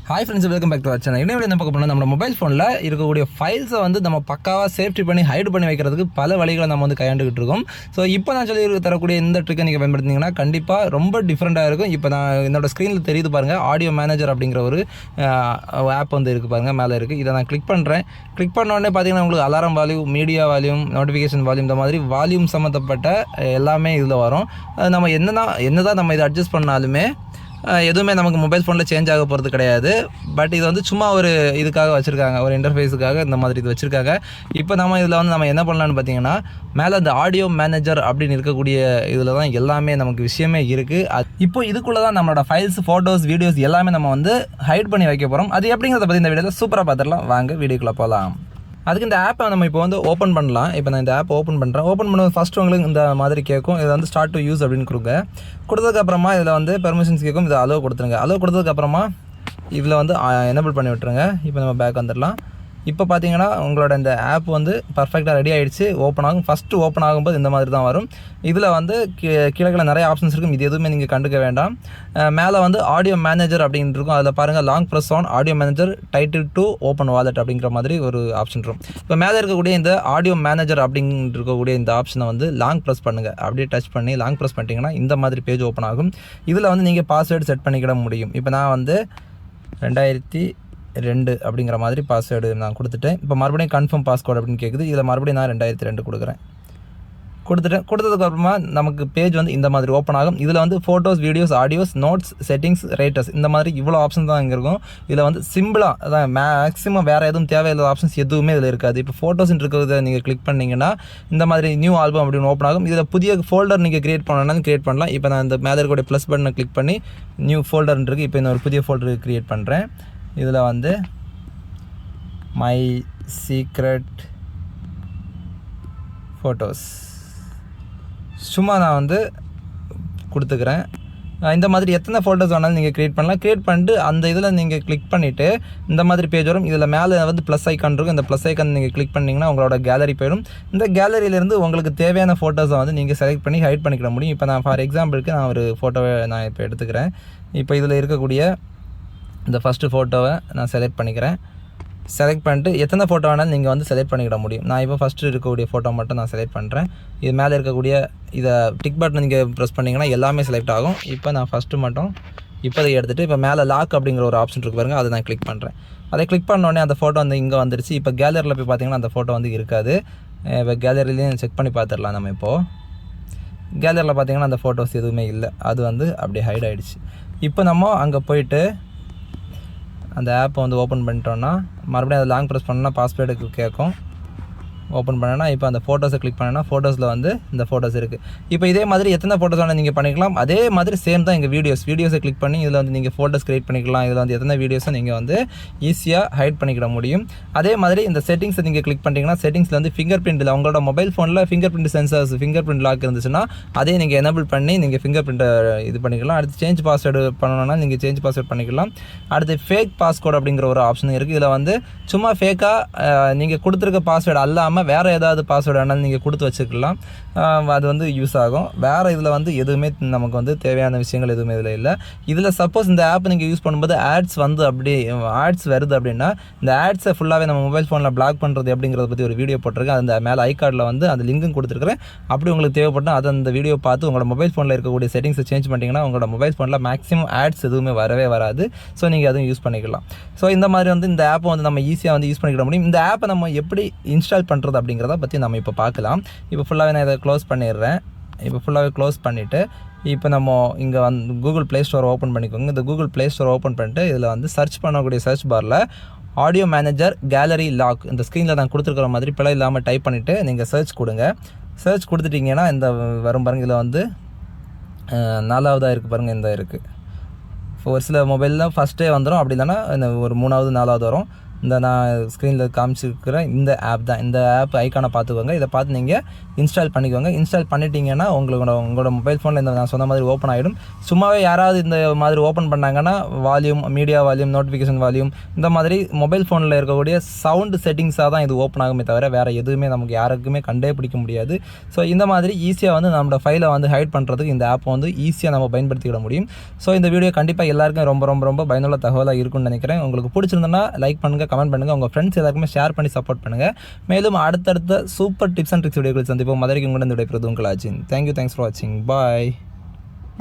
Hi friends, welcome back to our channel. என்ன பார்க்க போனால் நம்ம மொபைல் ஃபோனில் இருக்கக்கூடிய ஃபைல்ஸை வந்து நம்ம பக்காவாக சேஃப்டி பண்ணி ஹைட் பண்ணி வைக்கிறதுக்கு பல வழிகளை நம்ம வந்து கையாண்டுக்கிட்டு இருக்கோம். ஸோ இப்போ நான் சொல்லி தரக்கூடிய இந்த ட்ரிக்கை நீங்கள் பயன்படுத்திங்கன்னா கண்டிப்பாக ரொம்ப டிஃப்ரெண்ட்டாக இருக்கும். இப்போ நான் என்னோட ஸ்க்ரீனில் தெரியுது பாருங்கள், ஆடியோ மேனேஜர் அப்படிங்கிற ஒரு ஆப் வந்து இருக்குது பாருங்கள், மேலே இருக்குது. இதை நான் கிளிக் பண்ணுறேன். கிளிக் பண்ண உடனே பார்த்தீங்கன்னா உங்களுக்கு alarm volume, media volume, notification volume, இந்த மாதிரி வால்யூம் சம்மந்தப்பட்ட எல்லாமே இதில் வரும். நம்ம என்னதான் நம்ம இதை அட்ஜஸ்ட் பண்ணாலுமே எதுவுமே நமக்கு மொபைல் ஃபோனில் சேஞ்ச் ஆக போகிறது கிடையாது. பட் இது வந்து சும்மா ஒரு இதுக்காக வச்சுருக்காங்க, ஒரு இன்டர்ஃபேஸுக்காக இந்த மாதிரி இது வச்சுருக்காங்க. இப்போ நம்ம இதில் வந்து நம்ம என்ன பண்ணலான்னு பார்த்தீங்கன்னா, மேலே அந்த ஆடியோ மேனேஜர் அப்படின்னு இருக்கக்கூடிய இதில் தான் எல்லாமே நமக்கு விஷயமே இருக்குது. இப்போ இதுக்குள்ளே தான் நம்மளோட ஃபைல்ஸ், ஃபோட்டோஸ், வீடியோஸ் எல்லாமே நம்ம வந்து ஹைட் பண்ணி வைக்க போகிறோம். அது எப்படிங்கிறத பற்றி இந்த வீடியோவில் சூப்பராக பார்த்துடலாம். வாங்க வீடியோக்குள்ளே போகலாம். அதுக்கு இந்த ஆப்பை நம்ம இப்போ வந்து ஓப்பன் பண்ணலாம். இப்போ நான் இந்த ஆப்பை ஓப்பன் பண்ணுறேன். ஓப்பன் பண்ண ஃபஸ்ட்டு உங்களுக்கு இந்த மாதிரி கேட்கும். இதை வந்து ஸ்டார்ட் டு யூஸ் அப்படின்னு கொடுத்ததுக்கப்புறமா இதில் வந்து பெர்மிஷன்ஸ் கேட்கும். இதை அலோவ் கொடுத்துருங்க. அலோவ் கொடுத்ததுக்கப்புறமா இதில் வந்து எனபிள் பண்ணி விட்டுருங்க. இப்போ நம்ம பேக் வந்துடலாம். இப்போ பார்த்தீங்கன்னா உங்களோட இந்த ஆப் வந்து பர்ஃபெக்டாக ரெடி ஆகிடுச்சு. ஓப்பன் ஆகும். ஃபஸ்ட்டு ஓப்பன் ஆகும்போது இந்த மாதிரி தான் வரும். இதில் வந்து கீழே நிறைய ஆப்ஷன்ஸ் இருக்கும். இது எதுவுமே நீங்கள் கண்டுக்க வேண்டாம். மேலே வந்து ஆடியோ மேனேஜர் அப்படின்னு இருக்கும். அதில் பாருங்கள், long press on audio manager title to open wallet அப்படிங்கிற மாதிரி ஒரு ஆப்ஷன் இருக்கும். இப்போ மேலே இருக்கக்கூடிய இந்த ஆடியோ மேனேஜர் அப்படின்னு இருக்கக்கூடிய இந்த ஆப்ஷனை வந்து லாங் ப்ரெஸ் பண்ணுங்கள். அப்படியே டச் பண்ணி லாங் ப்ரெஸ் பண்ணிட்டீங்கன்னா இந்த மாதிரி பேஜ் ஓப்பன் ஆகும். இதில் வந்து நீங்கள் பாஸ்வேர்டு செட் பண்ணிக்கிட முடியும். இப்போ நான் வந்து 2002 அப்படிங்கிற மாதிரி பாஸ்வேர்டு நான் கொடுத்துட்டேன். இப்போ மறுபடியும் கன்ஃபார்ம் பாஸ்வேர்டு அப்படின்னு கேட்குது. இதில் மறுபடியும் நான் 2002 கொடுக்குறேன். கொடுத்ததுக்கப்புறமா நமக்கு பேஜ் வந்து இந்த மாதிரி ஓப்பன் ஆகும். இதில் வந்து photos, videos, audios, notes, settings, raters, இந்த மாதிரி இவ்வளோ ஆப்ஷன்ஸ் தான் இங்கே இருக்கும். இதில் வந்து சிம்பிளாக அதான் மேக்ஸிமம் வேறு எதுவும் தேவையில்லாத ஆப்ஷன்ஸ் எதுவுமே இதில் இருக்காது. இப்போ ஃபோட்டோஸ் இருக்கிறத நீங்கள் கிளிக் பண்ணிங்கன்னா இந்த மாதிரி நியூ ஆல்பம் அப்படின்னு ஓப்பன் ஆகும். இதில் புதிய ஃபோல்டர் நீங்கள் க்ரியேட் பண்ணணும்னாலும் க்ரியேட் பண்ணலாம். இப்போ நான் இந்த மேலே இருக்கக்கூடிய ப்ளஸ் பட்டனை கிளிக் பண்ணி நியூ ஃபோல்டர் இருக்குது. இப்போ இன்னொரு புதிய ஃபோல்டர் க்ரியேட் பண்ணுறேன். இதில் வந்து மை சீக்ரெட் ஃபோட்டோஸ் சும்மா நான் வந்து கொடுத்துக்கிறேன். இந்த மாதிரி எத்தனை ஃபோட்டோஸ் வேணாலும் நீங்கள் க்ரியேட் பண்ணலாம். க்ரியேட் பண்ணிட்டு அந்த இதில் நீங்கள் கிளிக் பண்ணிவிட்டு இந்த மாதிரி பேஜ் வரும். இதில் மேலே வந்து ப்ளஸ் ஐக்கான் இருக்கும். இந்த ப்ளஸ் ஐக்கான் நீங்கள் கிளிக் பண்ணிங்கன்னா உங்களோட கேலரி போயிடும். இந்த கேலரியிலேருந்து உங்களுக்கு தேவையான ஃபோட்டோஸை வந்து நீங்கள் செலக்ட் பண்ணி ஹைட் பண்ணிக்கிட முடியும். இப்போ நான் ஃபார் எக்ஸாம்பிளுக்கு நான் ஒரு ஃபோட்டோவை நான் இப்போ எடுத்துக்கிறேன். இப்போ இதில் இருக்கக்கூடிய இந்த ஃபஸ்ட்டு ஃபோட்டோவை நான் செலக்ட் பண்ணிக்கிறேன். செலக்ட் பண்ணிட்டு எத்தனை ஃபோட்டோ வேணாலும் நீங்கள் வந்து செலக்ட் பண்ணிக்கிட முடியும். நான் இப்போ ஃபஸ்ட்டு இருக்கக்கூடிய ஃபோட்டோ மட்டும் நான் செலக்ட் பண்ணுறேன். இது மேலே இருக்கக்கூடிய இதை டிக் பட்டன் நீங்கள் ப்ரெஸ் பண்ணிங்கன்னா எல்லாமே செலக்ட் ஆகும். இப்போ நான் ஃபஸ்ட்டு மட்டும் இப்போதை எடுத்துகிட்டு இப்போ மேலே லாக் அப்படிங்கிற ஒரு ஆப்ஷன் இருக்குது பாருங்கள், அதை நான் கிளிக் பண்ணுறேன். அதை கிளிக் பண்ணோடனே அந்த ஃபோட்டோ வந்து இங்கே வந்துருச்சு. இப்போ கேலரியில் போய் பார்த்தீங்கன்னா அந்த ஃபோட்டோ வந்து இருக்காது. இப்போ கேலரிலையும் செக் பண்ணி பார்த்துடலாம். நம்ம இப்போது கேலரியில் பார்த்தீங்கன்னா அந்த ஃபோட்டோஸ் எதுவுமே இல்லை. அது வந்து அப்படியே ஹைட் ஆகிடுச்சு. இப்போ நம்ம அங்கே போயிட்டு அந்த ஆப்பை வந்து ஓப்பன் பண்ணிட்டோன்னா மறுபடியும் அதை லாங் ப்ரெஸ் பண்ணால் பாஸ்வேர்டுக்கு கேட்கும். ஓப்பன் பண்ணேன்னா இப்போ அந்த ஃபோட்டோஸை கிளிக் பண்ணேன்னா ஃபோட்டோஸில் வந்து இந்த ஃபோட்டோஸ் இருக்குது. இப்போ இதே மாதிரி எத்தனை ஃபோட்டோஸ் வேணால் நீங்கள் பண்ணிக்கலாம். அதே மாதிரி சேம் தான் இங்கே வீடியோஸை கிளிக் பண்ணி இதில் வந்து நீங்கள் ஃபோட்டோஸ் க்ரியேட் பண்ணிக்கலாம். இதில் வந்து எத்தனை வீடியோஸை நீங்கள் வந்து ஈஸியாக ஹைட் பண்ணிக்கிட முடியும். அதே மாதிரி இந்த செட்டிங்ஸை நீங்கள் கிளிக் பண்ணிட்டீங்கன்னா செட்டிங்ஸில் வந்து ஃபிங்கர் பிரிண்டில் உங்களோட மொபைல் ஃபோனில் fingerprint sensors, fingerprint lock இருந்துச்சுன்னா அதே நீங்கள் எனபிள் பண்ணி நீங்கள் ஃபிங்கர் பிரிண்ட்டை இது பண்ணிக்கலாம். அடுத்து சேஞ்ச் பாஸ்வேர்டு பண்ணணும்னா நீங்கள் சேஞ்ச் பாஸ்வேர்டு பண்ணிக்கலாம். அடுத்து ஃபேக் பாஸ்கோட் அப்படிங்கிற ஒரு ஆப்ஷன் இருக்குது. இதில் வந்து சும்மா ஃபேக்காக நீங்கள் கொடுத்துருக்க பாஸ்வேர்டு அல்லாமல் வேறு ஏதாவது பாஸ்வேர்டு வேணாலும் நீங்கள் கொடுத்து வச்சுக்கலாம். அது வந்து யூஸ் ஆகும். வேறு இதில் வந்து எதுவுமே நமக்கு வந்து தேவையான விஷயங்கள் எதுவுமே இதில் இல்லை. இதில் சப்போஸ் இந்த ஆப் நீங்கள் யூஸ் பண்ணும்போது ஆட்ஸ் வந்து ஆட்ஸ் வருது அப்படின்னா இந்த ஆட்ஸை ஃபுல்லாகவே நம்ம மொபைல் ஃபோனில் பிளாக் பண்ணுறது அப்படிங்கிறத பற்றி ஒரு வீடியோ போட்டிருக்கேன். அந்த மேலே ஐகார்டில் வந்து அந்த லிங்க்கும் கொடுத்துருக்குறேன். அப்படி உங்களுக்கு தேவைப்பட்டால் அதை அந்த வீடியோ பார்த்து உங்களோட மொபைல் ஃபோனில் இருக்கக்கூடிய செட்டிங்ஸை சேஞ்ச் பண்ணிட்டீங்கன்னா உங்களோட மொபைல் ஃபோனில் மேக்ஸிமம் ஆட்ஸ் எதுவுமே வரவே வராது. ஸோ நீங்கள் அதுவும் யூஸ் பண்ணிக்கலாம். ஸோ இந்த மாதிரி வந்து இந்த ஆப்பை வந்து நம்ம ஈஸியாக வந்து யூஸ் பண்ணிக்கிட முடியும். இந்த ஆப்பை நம்ம எப்படி இன்ஸ்டால் பண்ணுறது அப்படிங்கிறத பற்றி நம்ம இப்போ பார்க்கலாம். இப்போ ஃபுல்லாகவே நான் இதை க்ளோஸ் பண்ணிடுறேன். இப்போ ஃபுல்லாகவே க்ளோஸ் பண்ணிவிட்டு இப்போ நம்ம இங்கே வந்து கூகுள் ப்ளே ஸ்டோர் ஓப்பன் பண்ணிக்கோங்க. இந்த கூகுள் ப்ளே ஸ்டோர் ஓப்பன் பண்ணிட்டு இதில் வந்து சர்ச் பண்ணக்கூடிய சர்ச் பாரில் ஆடியோ மேனேஜர் கேலரி லாக் இந்த ஸ்க்ரீனில் நான் கொடுத்துருக்குற மாதிரி பிழை இல்லாமல் டைப் பண்ணிவிட்டு நீங்கள் சர்ச் கொடுங்க. சர்ச் கொடுத்துட்டிங்கன்னா இந்த வரும் பாருங்கள். இதில் வந்து 4வதாக இருக்குது பாருங்கள், இந்த இருக்குது. இப்போ ஒரு சில மொபைலில் ஃபஸ்ட்டே வந்துடும். அப்படி இல்லைன்னா இந்த ஒரு 3வது 4வது வரும். இந்த நான் ஸ்க்ரீனில் காமிச்சிருக்கிற இந்த ஆப் தான். இந்த ஆப் ஐக்கானை பார்த்துக்கோங்க. இதை பார்த்து நீங்கள் இன்ஸ்டால் பண்ணிக்கோங்க. இன்ஸ்டால் பண்ணிட்டீங்கன்னா உங்களோட மொபைல் ஃபோனில் இந்த நான் சொன்ன மாதிரி ஓப்பன் ஆகிடும். சும்மாவே யாராவது இந்த மாதிரி ஓப்பன் பண்ணாங்கன்னா volume, media volume, notification volume, இந்த மாதிரி மொபைல் ஃபோனில் இருக்கக்கூடிய சவுண்டு செட்டிங்ஸாக தான் இது ஓப்பன் ஆகுமே தவிர வேறு எதுவுமே நமக்கு யாருக்குமே கண்டே பிடிக்க முடியாது. ஸோ இந்த மாதிரி ஈஸியாக வந்து நம்மளோட ஃபைலை வந்து ஹைட் பண்ணுறதுக்கு இந்த ஆப்பை வந்து ஈஸியாக நம்ம பயன்படுத்திக்கிட முடியும். ஸோ இந்த வீடியோ கண்டிப்பாக எல்லாருக்கும் ரொம்ப ரொம்ப ரொம்ப பயனுள்ள தகவலாக இருக்கும்னு நினைக்கிறேன். உங்களுக்கு பிடிச்சிருந்தனா லைக் பண்ணுங்கள், கமெண்ட் பண்ணுங்கள், உங்கள் ஃப்ரெண்ட்ஸ் எல்லாருக்குமே ஷேர் பண்ணி சப்போர்ட் பண்ணுங்கள். மேலும் அடுத்தடுத்த சூப்பர் டிப்ஸ் அண்ட் ட்ரிக்ஸ் வீடியோக்கள் சந்திப்போம். மதுரைக்கு உங்களுடன் விடைபெறுவது உங்கள் அஜின். தேங்க்யூ, தேங்க்ஸ் ஃபார் வாட்சிங். பாய்.